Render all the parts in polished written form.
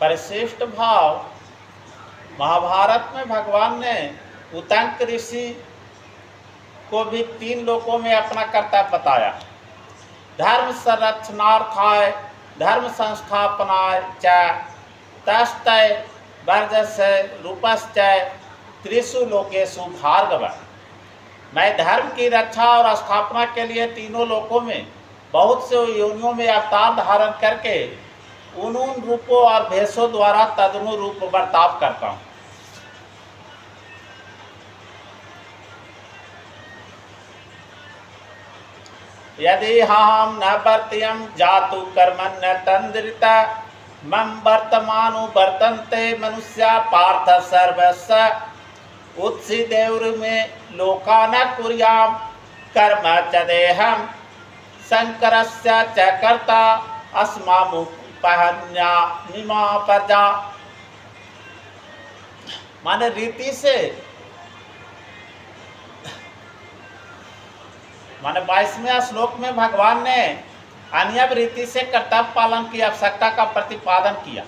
परिशिष्ट भाव महाभारत में भगवान ने उतंक ऋषि को भी 3 लोकों में अपना कर्तव्य बताया। धर्म संरक्षणार्थाय धर्म संस्थापनाय च तस्तय वर्जस्य रूपश्चय त्रिषु लोकेषु भार्गव। मैं धर्म की रक्षा और स्थापना के लिए 3 लोकों में बहुत से योनियों में अवतार धारण करके उन रूपों और भेषों द्वारा तदनुरूप बर्ताव करता हूँ। यदि हम न वर्त्यम जातु कर्मण्य तंद्रिता मम वर्तमानु वर्तन्ते मनुष्या पार्थ सर्वस्व उत्सिदेवर में लोका न कुर्याम कर्म च देहम शंकरस्य च कर्ता अस्मामुपहन्या निमा प्रजा। माने रीति से, माने 22वें श्लोक में भगवान ने अनियम रीति से कर्तव्य पालन की आवश्यकता का प्रतिपादन किया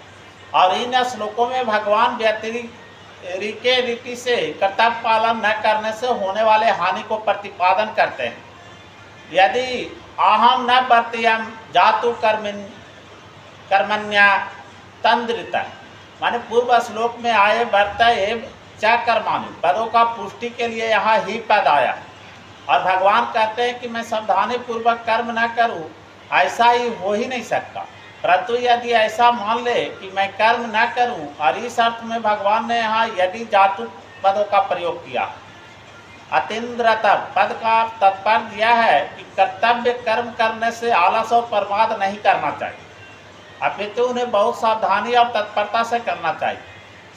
और इन श्लोकों में भगवान व्यतिरिक्त रीति से कर्तव्य पालन न करने से होने वाले हानि को प्रतिपादन करते हैं। यदि अहम न वर्त्यम जातु कर्मण्या तंद्रिता, माने पूर्व श्लोक में आए वर्त एवं च कर्माणि पदों का पुष्टि के लिए यहाँ ही पद आया और भगवान कहते हैं कि मैं सावधानी पूर्वक कर्म न करूं, ऐसा ही हो ही नहीं सकता। परंतु यदि ऐसा मान ले कि मैं कर्म न करूं, और इस अर्थ में भगवान ने यहाँ यदि जातु पदों का प्रयोग किया। अतीन्द्रत पद का तात्पर्य यह है कि कर्तव्य कर्म करने से आलस और प्रमाद नहीं करना चाहिए, अपितु उन्हें बहुत सावधानी और तत्परता से करना चाहिए।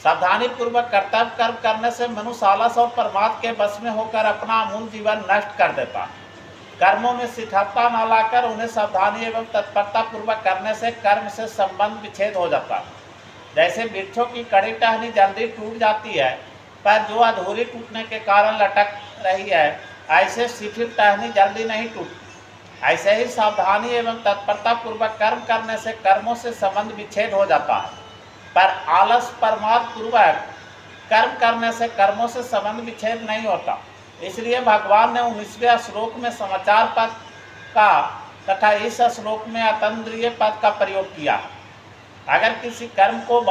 सावधानी पूर्वक कर्तव्य कर्म करने से मनुष्य आलस और प्रमाद के वश में होकर अपना अमूल्य जीवन नष्ट कर देता। कर्मों में शिथिलता न लाकर उन्हें सावधानी एवं तत्परता पूर्वक करने से कर्म से संबंध विच्छेद हो जाता है। जैसे वृक्षों की कड़ी टहनी जल्दी टूट जाती है, पर जो अधूरी टूटने के कारण लटक रही है, ऐसे शिथिल टहनी जल्दी नहीं टूटती। ऐसे ही सावधानी एवं तत्परता पूर्वक कर्म करने से कर्मों से संबंध विच्छेद हो जाता है, पर आलस प्रमाद पूर्वक कर्म करने से कर्मों से संबंध विच्छेद नहीं होता। इसलिए भगवान ने 19वें श्लोक में समाचार पद का तथा इस श्लोक में अतंद्रिय पद का प्रयोग किया। अगर किसी कर्म को